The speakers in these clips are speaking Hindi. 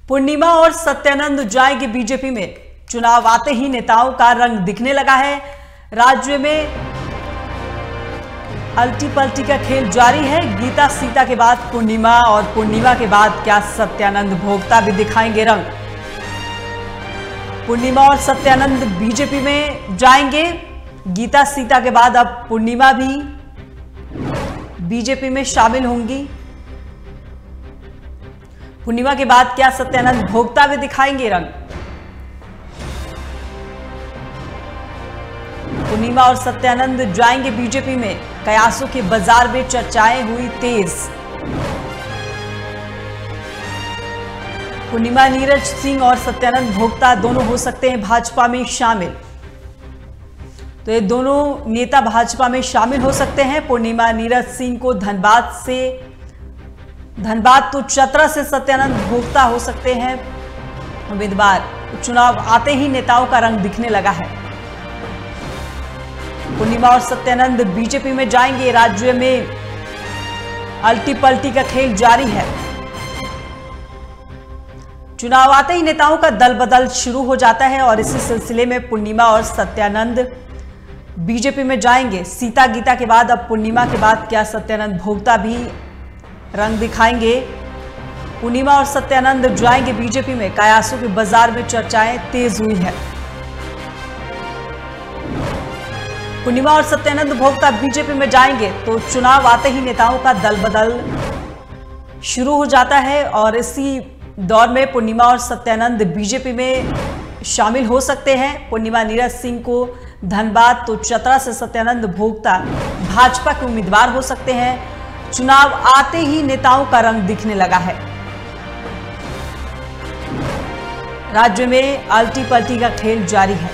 पूर्णिमा और सत्यानंद जाएंगे बीजेपी में। चुनाव आते ही नेताओं का रंग दिखने लगा है। राज्य में अल्टी पल्टी का खेल जारी है। गीता सीता के बाद पूर्णिमा और पूर्णिमा के बाद क्या सत्यानंद भोक्ता भी दिखाएंगे रंग। पूर्णिमा और सत्यानंद बीजेपी में जाएंगे। गीता सीता के बाद अब पूर्णिमा भी बीजेपी में शामिल होंगी। पूर्णिमा के बाद क्या सत्यानंद भोक्ता भी दिखाएंगे रंग। पूर्णिमा और सत्यानंद जाएंगे बीजेपी में। कयासों के बाजार में चर्चाएं हुई तेज। पूर्णिमा नीरज सिंह और सत्यानंद भोक्ता दोनों हो सकते हैं भाजपा में शामिल। तो ये दोनों नेता भाजपा में शामिल हो सकते हैं। पूर्णिमा नीरज सिंह को धनबाद तो चतरा से सत्यानंद भोक्ता हो सकते हैं उम्मीदवार। चुनाव आते ही नेताओं का रंग दिखने लगा है। पूर्णिमा और सत्यानंद बीजेपी में जाएंगे। राज्य में अल्टी पल्टी का खेल जारी है। चुनाव आते ही नेताओं का दल बदल शुरू हो जाता है और इसी सिलसिले में पूर्णिमा और सत्यानंद बीजेपी में जाएंगे। सीता गीता के बाद अब पूर्णिमा के बाद क्या सत्यानंद भोक्ता भी रंग दिखाएंगे। पूर्णिमा और सत्यानंद जाएंगे बीजेपी में। कयासों के बाजार में चर्चाएं तेज हुई है। पूर्णिमा और सत्यानंद भोक्ता बीजेपी में जाएंगे तो चुनाव आते ही नेताओं का दल बदल शुरू हो जाता है और इसी दौर में पूर्णिमा और सत्यानंद बीजेपी में शामिल हो सकते हैं। पूर्णिमा नीरज सिंह को धनबाद तो चतरा से सत्यानंद भोक्ता भाजपा के उम्मीदवार हो सकते हैं। चुनाव आते ही नेताओं का रंग दिखने लगा है। राज्य में अल्टी पल्टी का खेल जारी है।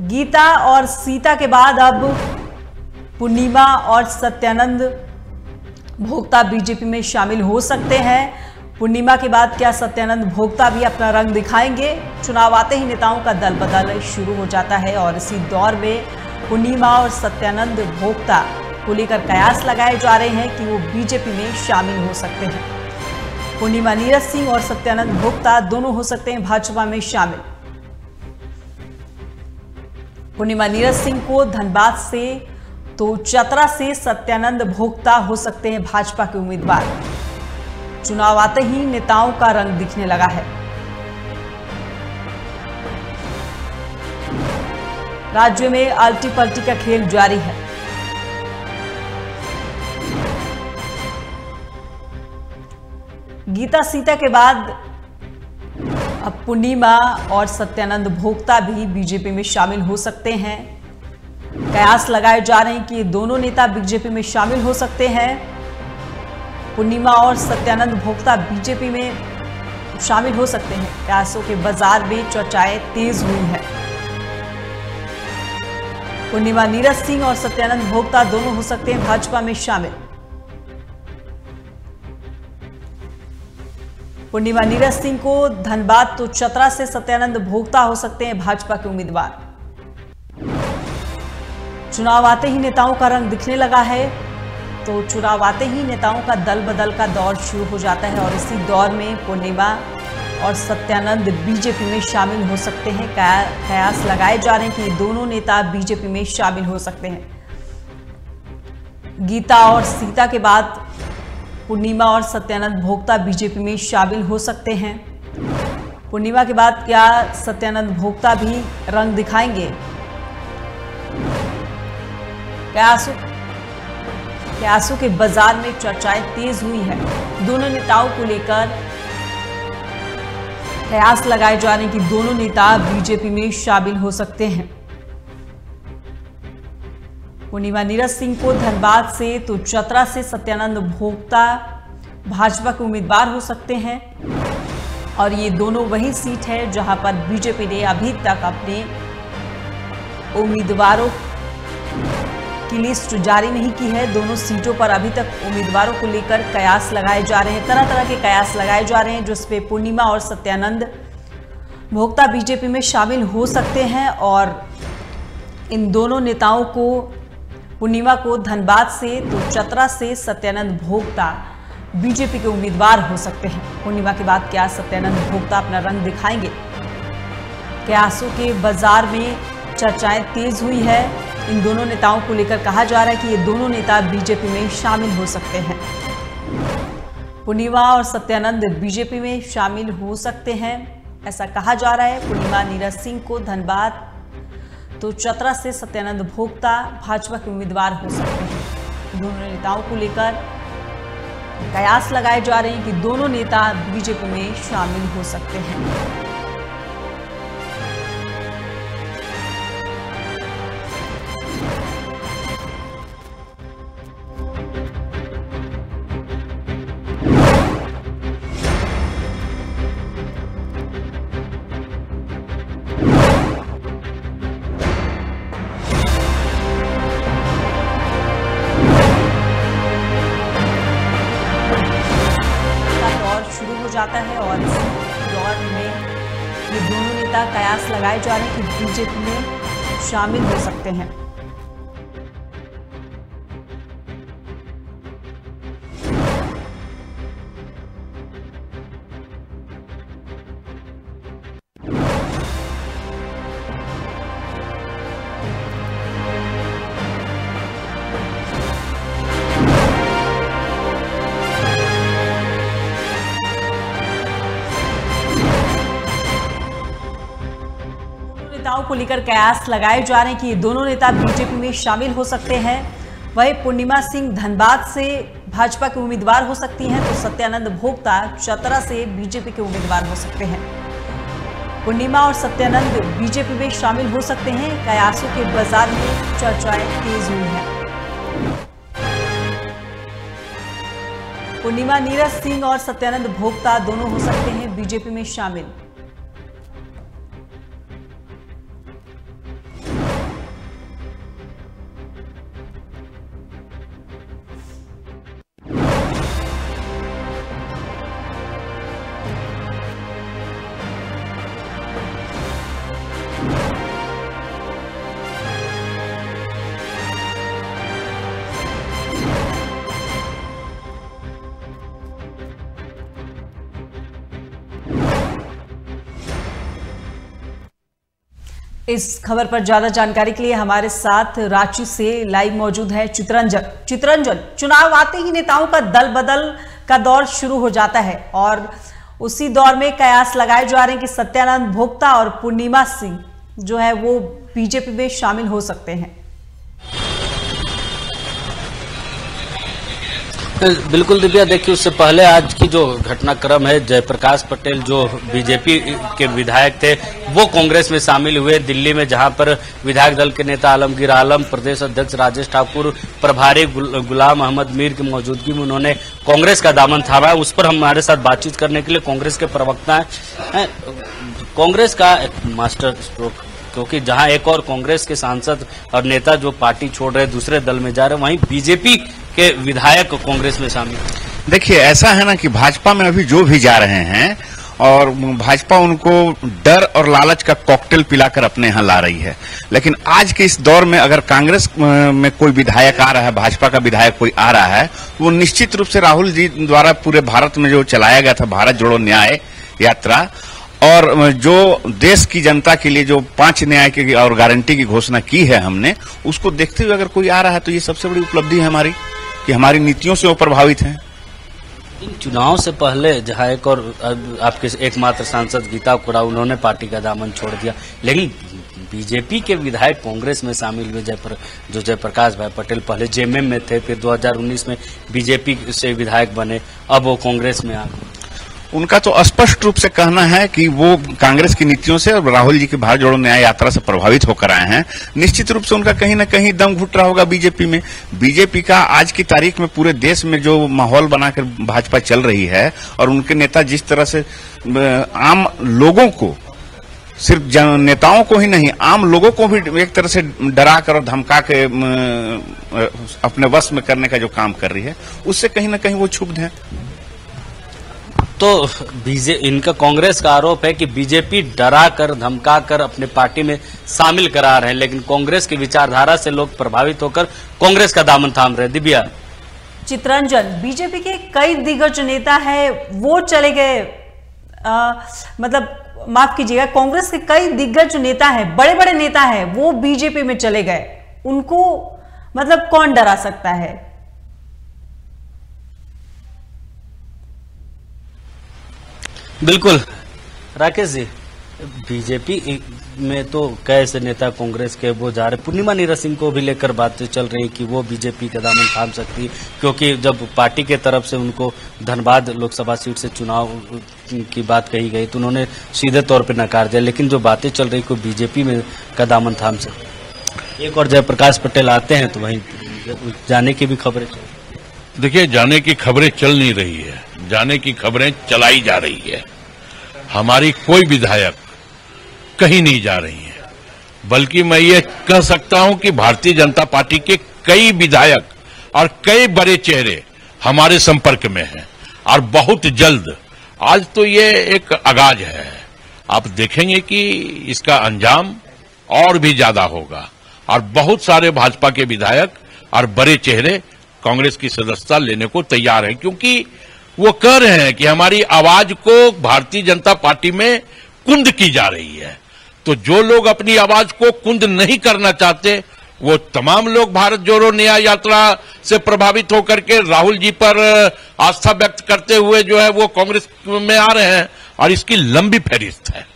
गीता और सीता के बाद अब पूर्णिमा और सत्यानंद भोक्ता बीजेपी में शामिल हो सकते हैं। पूर्णिमा के बाद क्या सत्यानंद भोक्ता भी अपना रंग दिखाएंगे। चुनाव आते ही नेताओं का दल बदल शुरू हो जाता है और इसी दौर में पूर्णिमा और सत्यानंद भोक्ता को लेकर कयास लगाए जा रहे हैं कि वो बीजेपी में शामिल हो सकते हैं। पूर्णिमा नीरज सिंह और सत्यानंद भोक्ता दोनों हो सकते हैं भाजपा में शामिल। पूर्णिमा नीरज सिंह को धनबाद से तो चतरा से सत्यानंद भोक्ता हो सकते हैं भाजपा के उम्मीदवार। चुनाव आते ही नेताओं का रंग दिखने लगा है। राज्य में अल्टी पल्टी का खेल जारी है। गीता सीता के बाद अब पूर्णिमा और सत्यानंद भोक्ता भी बीजेपी में शामिल हो सकते हैं। कयास लगाए जा रहे हैं कि दोनों नेता बीजेपी में शामिल हो सकते हैं। पूर्णिमा और सत्यानंद भोक्ता बीजेपी में शामिल हो सकते हैं। कयासों के बाजार में चर्चाएं तेज हुई है। पूर्णिमा नीरज सिंह और सत्यानंद भोक्ता दोनों हो सकते हैं भाजपा में शामिल। पूर्णिमा नीरज सिंह को धनबाद तो चतरा से सत्यानंद भोक्ता हो सकते हैं भाजपा के उम्मीदवार। चुनाव आते ही नेताओं का रंग दिखने लगा है तो चुनाव आते ही नेताओं का दल बदल का दौर शुरू हो जाता है और इसी दौर में पूर्णिमा और सत्यानंद बीजेपी में शामिल हो सकते हैं। कयास लगाए जा रहे हैं कि दोनों नेता बीजेपी में शामिल हो सकते हैं। गीता और सीता के बाद पूर्णिमा और सत्यानंद भोक्ता बीजेपी में शामिल हो सकते हैं। पूर्णिमा के बाद क्या सत्यानंद भोक्ता भी रंग दिखाएंगे। कयासों के बाजार में चर्चाएं तेज हुई है। दोनों नेताओं को लेकर कयास लगाए जा रहे हैं कि दोनों नेता बीजेपी में शामिल हो सकते हैं। पूर्णिमा नीरज सिंह को धनबाद से तो चतरा से सत्यानंद भोक्ता भाजपा के उम्मीदवार हो सकते हैं और ये दोनों वही सीट है जहां पर बीजेपी ने अभी तक अपने उम्मीदवारों की लिस्ट जारी नहीं की है। दोनों सीटों पर अभी तक उम्मीदवारों को लेकर कयास लगाए जा रहे हैं। तरह तरह के कयास लगाए जा रहे हैं जिसपे पूर्णिमा और सत्यानंद भोक्ता बीजेपी में शामिल हो सकते हैं और इन दोनों नेताओं को पूर्णिमा को धनबाद से तो चतरा से सत्यानंद भोक्ता बीजेपी के उम्मीदवार हो सकते हैं। पूर्णिमा के बाद क्या सत्यानंद भोक्ता अपना रंग दिखाएंगे? क्यासों के बाजार में चर्चाएं तेज हुई है। इन दोनों नेताओं को लेकर कहा जा रहा है कि ये दोनों नेता बीजेपी में शामिल हो सकते हैं। पूर्णिमा और सत्यानंद बीजेपी में शामिल हो सकते हैं, ऐसा कहा जा रहा है। पूर्णिमा नीरज सिंह को धनबाद तो चतरा से सत्यानंद भोक्ता भाजपा के उम्मीदवार हो सकते हैं। दोनों नेताओं को लेकर कयास लगाए जा रहे हैं कि दोनों नेता बीजेपी में शामिल हो सकते हैं। जाता है और इस दौर में ये दोनों नेता कयास लगाए जा रहे हैं कि बीजेपी में शामिल हो सकते हैं। नेताओं को लेकर कयास लगाए जा रहे हैं कि ये दोनों नेता बीजेपी में शामिल हो सकते हैं। वहीं पूर्णिमा सिंह धनबाद से भाजपा के उम्मीदवार हो सकती हैं, तो सत्यानंद भोक्ता चतरा से बीजेपी के उम्मीदवार हो सकते हैं। पूर्णिमा और सत्यानंद बीजेपी में शामिल हो सकते हैं। कयासों के बाजार में चर्चाएं तेज हुई हैं। पूर्णिमा नीरज सिंह और सत्यानंद भोक्ता दोनों हो सकते हैं बीजेपी में शामिल। इस खबर पर ज्यादा जानकारी के लिए हमारे साथ रांची से लाइव मौजूद है चित्रंजन। चुनाव आते ही नेताओं का दल बदल का दौर शुरू हो जाता है और उसी दौर में कयास लगाए जा रहे हैं कि सत्यानंद भोक्ता और पूर्णिमा सिंह जो है वो बीजेपी में शामिल हो सकते हैं। बिल्कुल दिव्या, देखिए उससे पहले आज की जो घटनाक्रम है, जयप्रकाश पटेल जो बीजेपी के विधायक थे वो कांग्रेस में शामिल हुए दिल्ली में, जहां पर विधायक दल के नेता आलमगीर आलम, प्रदेश अध्यक्ष राजेश ठाकुर, प्रभारी गुलाम अहमद मीर की मौजूदगी में उन्होंने कांग्रेस का दामन थामा। उस पर हमारे साथ बातचीत करने के लिए कांग्रेस के प्रवक्ता हैं। कांग्रेस का एक मास्टर स्ट्रोक, क्योंकि जहां एक और कांग्रेस के सांसद और नेता जो पार्टी छोड़ रहे दूसरे दल में जा रहे, वहीं बीजेपी के विधायक कांग्रेस में शामिल। देखिए ऐसा है ना कि भाजपा में अभी जो भी जा रहे हैं और भाजपा उनको डर और लालच का कॉकटेल पिलाकर अपने यहाँ ला रही है, लेकिन आज के इस दौर में अगर कांग्रेस में कोई विधायक आ रहा है, भाजपा का विधायक कोई आ रहा है, वो निश्चित रूप से राहुल जी द्वारा पूरे भारत में जो चलाया गया था भारत जोड़ो न्याय यात्रा, और जो देश की जनता के लिए जो 5 न्याय की और गारंटी की घोषणा की है हमने, उसको देखते हुए अगर कोई आ रहा है तो ये सबसे बड़ी उपलब्धि है हमारी कि हमारी नीतियों से वो प्रभावित हैं। इन चुनाव से पहले जहां एक और आपके एकमात्र सांसद गीता कोड़ा, उन्होंने पार्टी का दामन छोड़ दिया, लेकिन बीजेपी के विधायक कांग्रेस में शामिल हुए। जो जयप्रकाश भाई पटेल पहले जेएमएम में थे, फिर 2019 में बीजेपी से विधायक बने, अब वो कांग्रेस में आ गए। उनका तो स्पष्ट रूप से कहना है कि वो कांग्रेस की नीतियों से और राहुल जी की भारत जोड़ो न्याय यात्रा से प्रभावित होकर आए हैं। निश्चित रूप से उनका कहीं न कहीं दम घुट रहा होगा बीजेपी में। बीजेपी का आज की तारीख में पूरे देश में जो माहौल बनाकर भाजपा चल रही है और उनके नेता जिस तरह से आम लोगों को, सिर्फ नेताओं को ही नहीं, आम लोगों को भी एक तरह से डरा कर और धमका के अपने वश में करने का जो काम कर रही है, उससे कहीं न कहीं वो क्षुब्ध है। तो इनका कांग्रेस का आरोप है कि बीजेपी डरा कर धमका कर अपने पार्टी में शामिल करा रहे हैं, लेकिन कांग्रेस की विचारधारा से लोग प्रभावित होकर कांग्रेस का दामन थाम रहे। दिव्या, चित्रंजन, बीजेपी के कई दिग्गज नेता है वो चले गए, मतलब माफ कीजिएगा, कांग्रेस के कई दिग्गज नेता है, बड़े बड़े नेता है, वो बीजेपी में चले गए, उनको मतलब कौन डरा सकता है? बिल्कुल राकेश जी, बीजेपी में तो कैसे नेता कांग्रेस के वो जा रहे, पूर्णिमा नीरज सिंह को भी लेकर बातें चल रही कि वो बीजेपी का दामन थाम सकती है, क्योंकि जब पार्टी के तरफ से उनको धनबाद लोकसभा सीट से चुनाव की बात कही गई तो उन्होंने सीधे तौर पर नकार दिया, लेकिन जो बातें चल रही को बीजेपी में का दामन थाम सकती। एक और जयप्रकाश पटेल आते हैं तो वहीं जाने की भी खबरें चल। देखिए, जाने की खबरें चल नहीं रही है, जाने की खबरें चलाई जा रही है। हमारी कोई विधायक कहीं नहीं जा रही है, बल्कि मैं ये कह सकता हूं कि भारतीय जनता पार्टी के कई विधायक और कई बड़े चेहरे हमारे संपर्क में हैं और बहुत जल्द, आज तो ये एक आगाज है, आप देखेंगे कि इसका अंजाम और भी ज्यादा होगा और बहुत सारे भाजपा के विधायक और बड़े चेहरे कांग्रेस की सदस्यता लेने को तैयार हैं, क्योंकि वो कह रहे हैं कि हमारी आवाज को भारतीय जनता पार्टी में कुंद की जा रही है। तो जो लोग अपनी आवाज को कुंद नहीं करना चाहते, वो तमाम लोग भारत जोड़ो न्याय यात्रा से प्रभावित होकर के राहुल जी पर आस्था व्यक्त करते हुए जो है वो कांग्रेस में आ रहे हैं और इसकी लंबी फहरिस्त है।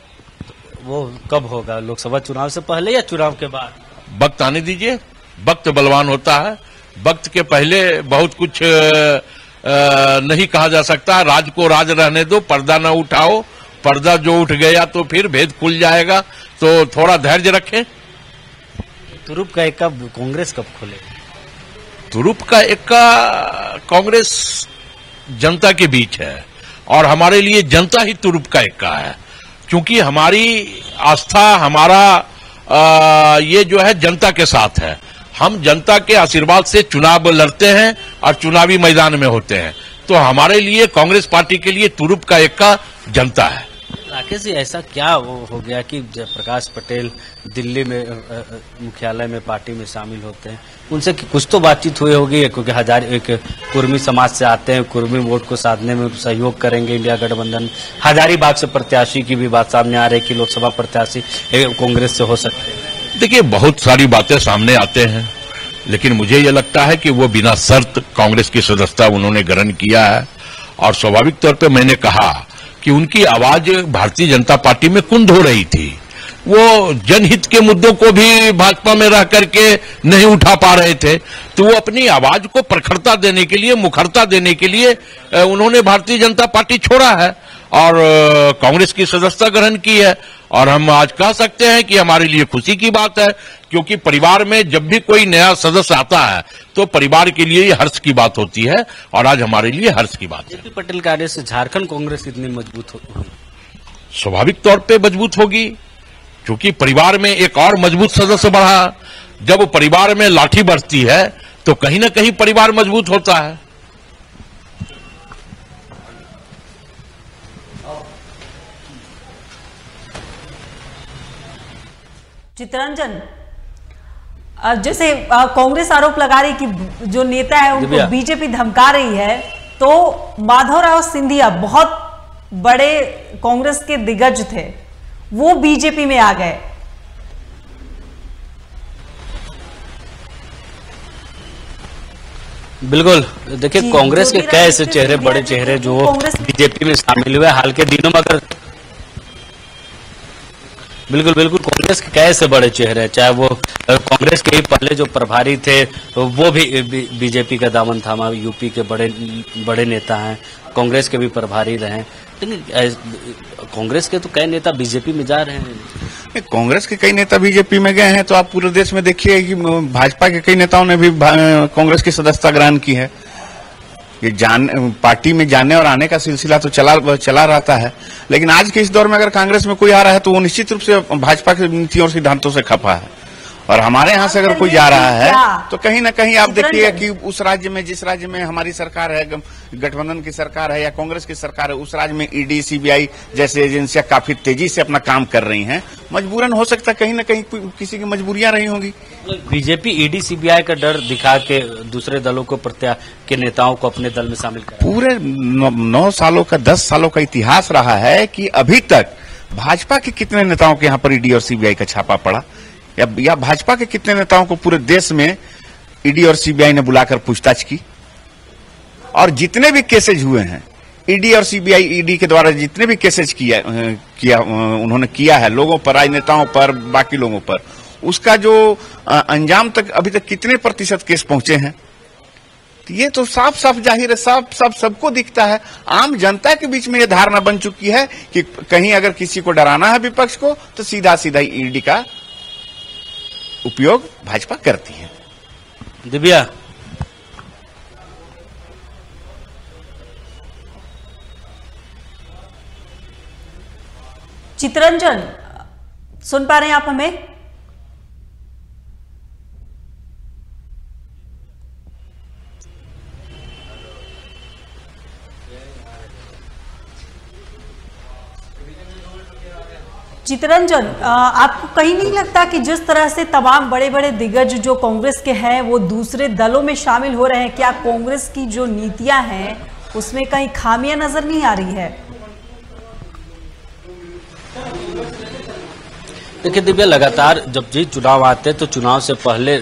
वो कब होगा, लोकसभा चुनाव से पहले या चुनाव के बाद? वक्त आने दीजिए, वक्त बलवान होता है, वक्त के पहले बहुत कुछ नहीं कहा जा सकता। राज को राज रहने दो, पर्दा न उठाओ, पर्दा जो उठ गया तो फिर भेद खुल जाएगा, तो थोड़ा धैर्य रखें। तुरुप का इक्का कांग्रेस कब खोले? तुरुप का इक्का कांग्रेस जनता के बीच है और हमारे लिए जनता ही तुरुप का इक्का है, क्योंकि हमारी आस्था, हमारा ये जो है जनता के साथ है। हम जनता के आशीर्वाद से चुनाव लड़ते हैं और चुनावी मैदान में होते हैं, तो हमारे लिए कांग्रेस पार्टी के लिए तुरुप का इक्का जनता है। राकेश जी, ऐसा क्या हो गया कि जयप्रकाश पटेल दिल्ली में मुख्यालय में पार्टी में शामिल होते हैं? उनसे कुछ तो बातचीत हुई होगी, क्योंकि एक कुर्मी समाज से आते हैं, कुर्मी वोट को साधने में सहयोग करेंगे इंडिया गठबंधन। हजारीबाग से प्रत्याशी की भी बात सामने आ रही है कि लोकसभा प्रत्याशी कांग्रेस से हो सकते हैं। देखिए, बहुत सारी बातें सामने आते हैं, लेकिन मुझे ये लगता है कि वो बिना शर्त कांग्रेस की सदस्यता उन्होंने ग्रहण किया है और स्वाभाविक तौर पे मैंने कहा कि उनकी आवाज भारतीय जनता पार्टी में कुंद हो रही थी। वो जनहित के मुद्दों को भी भाजपा में रह करके नहीं उठा पा रहे थे, तो वो अपनी आवाज को प्रखरता देने के लिए, मुखरता देने के लिए उन्होंने भारतीय जनता पार्टी छोड़ा है और कांग्रेस की सदस्यता ग्रहण की है। और हम आज कह सकते हैं कि हमारे लिए खुशी की बात है, क्योंकि परिवार में जब भी कोई नया सदस्य आता है तो परिवार के लिए हर्ष की बात होती है और आज हमारे लिए हर्ष की बात है। जेपी पटेल के आने से झारखंड कांग्रेस कितनी मजबूत होगी? स्वाभाविक तौर पे मजबूत होगी, क्योंकि परिवार में एक और मजबूत सदस्य बढ़ा। जब परिवार में लाठी बढ़ती है तो कहीं ना कहीं परिवार मजबूत होता है। चित्रंजन, जैसे कांग्रेस आरोप लगा रही कि जो नेता है उनको बीजेपी धमका रही है, तो माधवराव सिंधिया बहुत बड़े कांग्रेस के दिग्गज थे, वो बीजेपी में आ गए। बिल्कुल, देखिए कांग्रेस के कई ऐसे चेहरे, बड़े चेहरे जो बीजेपी में शामिल हुए हाल के दिनों में। अगर बिल्कुल कांग्रेस के कैसे बड़े चेहरे, चाहे वो कांग्रेस के ही पहले जो प्रभारी थे वो भी बीजेपी का दामन थामा, यूपी के बड़े नेता हैं, कांग्रेस के भी प्रभारी रहे, लेकिन कांग्रेस के तो कई नेता बीजेपी में जा रहे हैं। कांग्रेस के कई नेता बीजेपी में गए हैं, तो आप पूरे देश में देखिए कि भाजपा के कई नेताओं ने भी कांग्रेस की सदस्यता ग्रहण की है। ये पार्टी में जाने और आने का सिलसिला तो चला रहता है, लेकिन आज के इस दौर में अगर कांग्रेस में कोई आ रहा है तो वो निश्चित रूप से भाजपा की नीतियों और सिद्धांतों से खफा है और हमारे यहाँ से अगर कोई जा रहा है तो कहीं ना कहीं आप देखिएगा कि उस राज्य में, जिस राज्य में हमारी सरकार है, गठबंधन की सरकार है या कांग्रेस की सरकार है, उस राज्य में ईडी, सीबीआई जैसे एजेंसियां काफी तेजी से अपना काम कर रही हैं। मजबूरन हो सकता है कहीं ना कहीं किसी की मजबूरियां रही होंगी। बीजेपी ईडी, सीबीआई का डर दिखा के दूसरे दलों को के नेताओं को अपने दल में शामिल कर, पूरे 9 सालों का, 10 सालों का इतिहास रहा है कि अभी तक भाजपा के कितने नेताओं के यहाँ पर ईडी और सीबीआई का छापा पड़ा, या भाजपा के कितने नेताओं को पूरे देश में ईडी और सीबीआई ने बुलाकर पूछताछ की। और जितने भी केसेज हुए हैं ईडी और सीबीआई, ईडी के द्वारा जितने भी केसेज उन्होंने किया है लोगों पर, राजनेताओं पर, बाकी लोगों पर, उसका जो अंजाम तक अभी तक कितने प्रतिशत केस पहुंचे हैं, ये तो साफ साफ जाहिर है, सबको दिखता है। आम जनता के बीच में ये धारणा बन चुकी है कि कहीं अगर किसी को डराना है विपक्ष को तो सीधा सीधा ईडी का उपयोग भाजपा करती है। दिव्या, चितरंजन, सुन पा रहे हैं आप हमें? चितरंजन, आपको कहीं नहीं लगता कि जिस तरह से तमाम बड़े बड़े दिग्गज जो कांग्रेस के हैं वो दूसरे दलों में शामिल हो रहे हैं, क्या कांग्रेस की जो नीतियां हैं उसमें कहीं खामियां नजर नहीं आ रही है? देखिए दिव्या, लगातार जब जी चुनाव आते हैं तो चुनाव से पहले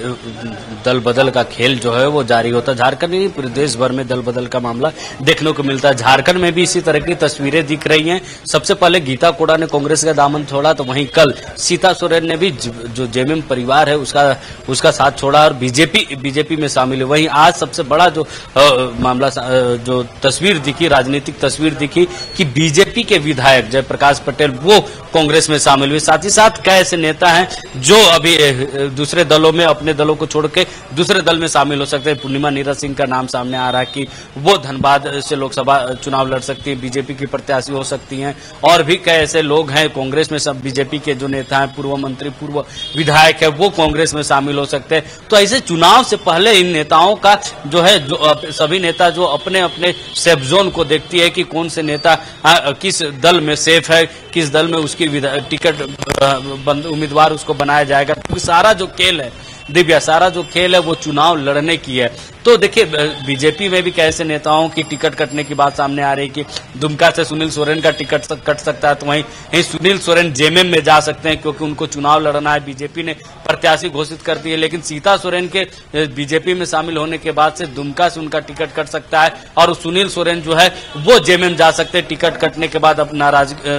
दल बदल का खेल जो है वो जारी होता है। झारखंड नहीं, पूरे देश भर में दल बदल का मामला देखने को मिलता है। झारखंड में भी इसी तरह की तस्वीरें दिख रही हैं। सबसे पहले गीता कोड़ा ने कांग्रेस का दामन छोड़ा, तो वहीं कल सीता सोरेन ने भी जो जेएमएम परिवार है उसका साथ छोड़ा और बीजेपी में शामिल हुई। वहीं आज सबसे बड़ा जो मामला, जो तस्वीर दिखी, राजनीतिक तस्वीर दिखी कि बीजेपी के विधायक जयप्रकाश पटेल वो कांग्रेस में शामिल हुए। साथ ही साथ कई ऐसे नेता हैं जो अभी दूसरे दलों में, अपने दलों को छोड़ के दूसरे दल में शामिल हो सकते हैं। पूर्णिमा नीरज सिंह का नाम सामने आ रहा है कि वो धनबाद से लोकसभा चुनाव लड़ सकती है, बीजेपी की प्रत्याशी हो सकती हैं। और भी कई ऐसे लोग हैं कांग्रेस में, सब बीजेपी के जो नेता हैं, पूर्व मंत्री, पूर्व विधायक है, वो कांग्रेस में शामिल हो सकते हैं। तो ऐसे चुनाव से पहले इन नेताओं का जो है, जो सभी नेता जो अपने अपने सेफ जोन को देखती है कि कौन से नेता किस दल में सेफ है, किस दल में उसकी टिकट उम्मीदवार उसको बनाया जाएगा। क्योंकि सारा जो खेल है दिव्या, सारा जो खेल है वो चुनाव लड़ने की है। तो देखिए बीजेपी में भी कैसे नेताओं की टिकट कटने की बात सामने आ रही है कि दुमका से सुनील सोरेन का टिकट कट सकता है, तो वहीं सुनील सोरेन जेएमएम में जा सकते हैं क्योंकि उनको चुनाव लड़ना है। बीजेपी ने प्रत्याशी घोषित कर दी है, लेकिन सीता सोरेन के बीजेपी में शामिल होने के बाद से दुमका से उनका टिकट कट सकता है और सुनील सोरेन जो है वो जेएमएम जा सकते हैं टिकट कटने के बाद अपना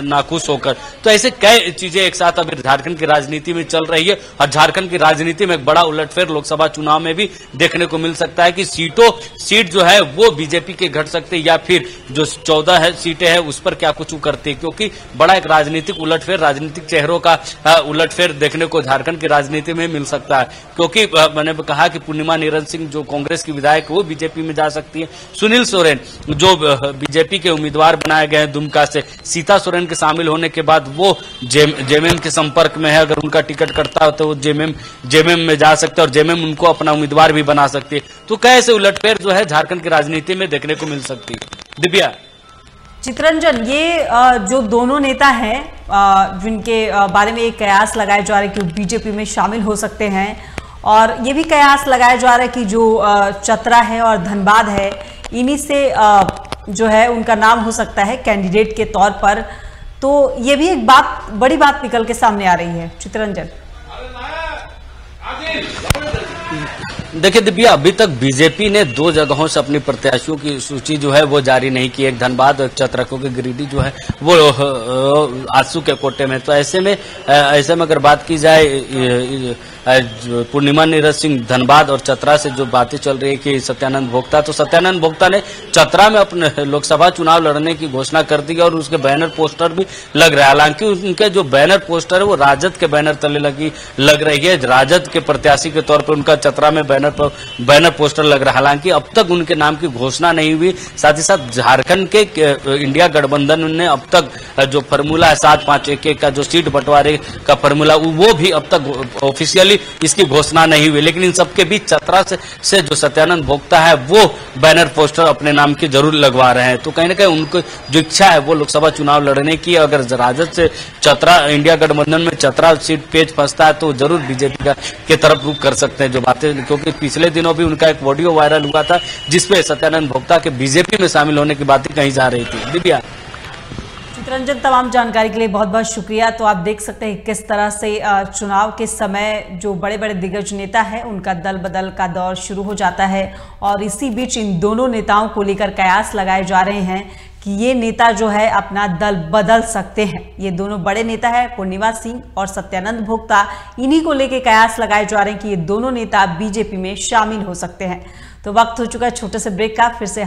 नाखुश होकर। तो ऐसे कई चीजें एक साथ अभी झारखंड की राजनीति में चल रही है और झारखंड की राजनीति में एक बड़ा उलटफेर लोकसभा चुनाव में भी देखने को मिल सकता है कि सीट जो है वो बीजेपी के घट सकते या फिर जो 14 सीटें हैं उस पर क्या कुछ करती है, क्योंकि बड़ा एक राजनीतिक उलटफेर, राजनीतिक चेहरों का उलटफेर देखने को झारखंड की राजनीति में मिल सकता है। क्योंकि मैंने कहा कि पूर्णिमा नीरज सिंह जो कांग्रेस की विधायक वो बीजेपी में जा सकती है, सुनील सोरेन जो बीजेपी के उम्मीदवार बनाए गए हैं दुमका से, सीता सोरेन के शामिल होने के बाद वो जेएमएम के संपर्क में है, अगर उनका टिकट कटता हो तो वो जेएमएम में जा सकते हैं और जेएमएम उनको अपना उम्मीदवार भी बना सकती है। तो कैसे उलटफेर जो है झारखंड की राजनीति में देखने को मिल सकती है। दिव्या, चितरंजन, ये जो दोनों नेता हैं जिनके बारे में एक कयास लगाया जा रहा है कि बीजेपी में शामिल हो सकते हैं, और ये भी कयास लगाया जा रहा है कि जो चतरा है और धनबाद है, इन्हीं से जो है उनका नाम हो सकता है कैंडिडेट के तौर पर। तो ये भी एक बड़ी बात निकल के सामने आ रही है। चितरंजन, देखिए दिव्या, अभी तक बीजेपी ने 2 जगहों से अपनी प्रत्याशियों की सूची जो है वो जारी नहीं की, एक धनबाद और चतरा, क्योंकि गिरिडीह जो है वो आजसू के कोटे में। तो ऐसे में अगर बात की जाए पूर्णिमा नीरज सिंह धनबाद और चतरा से जो बातें चल रही है कि सत्यानंद भोक्ता, तो सत्यानंद भोक्ता ने चतरा में अपने लोकसभा चुनाव लड़ने की घोषणा कर दी और उसके बैनर पोस्टर भी लग रहा है। हालांकि उनके जो बैनर पोस्टर है वो राजद के बैनर तले लग रही है, राजद के प्रत्याशी के तौर पर उनका चतरा में बैनर बैनर पोस्टर लग रहा। हालांकि अब तक उनके नाम की घोषणा नहीं हुई। साथ ही साथ झारखंड के इंडिया गठबंधन ने अब तक जो फॉर्मूला है 7-5-1 का जो सीट बंटवारे का फॉर्मूला, वो भी अब तक ऑफिशियली इसकी घोषणा नहीं हुई। लेकिन इन सबके बीच चतरा से जो सत्यानंद भोक्ता है वो बैनर पोस्टर अपने नाम की जरूर लगवा रहे हैं। तो कहीं ना कहीं उनको जो इच्छा है वो लोकसभा चुनाव लड़ने की, अगर राजद से चतरा इंडिया गठबंधन में चतरा सीट पेच फंसता है तो जरूर बीजेपी के तरफ रुख कर सकते हैं जो बातें, क्योंकि पिछले दिनों भी उनका एक ऑडियो वायरल हुआ था जिसपे सत्यानंद भोक्ता के बीजेपी में शामिल होने की बातें कही जा रही थी। दिव्या, चित्रंजन, तमाम जानकारी के लिए बहुत बहुत शुक्रिया। तो आप देख सकते हैं किस तरह से चुनाव के समय जो बड़े बड़े दिग्गज नेता है उनका दल बदल का दौर शुरू हो जाता है और इसी बीच इन दोनों नेताओं को लेकर कयास लगाए जा रहे हैं कि ये नेता जो है अपना दल बदल सकते हैं। ये दोनों बड़े नेता है पूर्णिमा सिंह और सत्यानंद भोक्ता, इन्हीं को लेकर कयास लगाए जा रहे हैं कि ये दोनों नेता बीजेपी में शामिल हो सकते हैं। तो वक्त हो चुका है छोटे से ब्रेक का, फिर से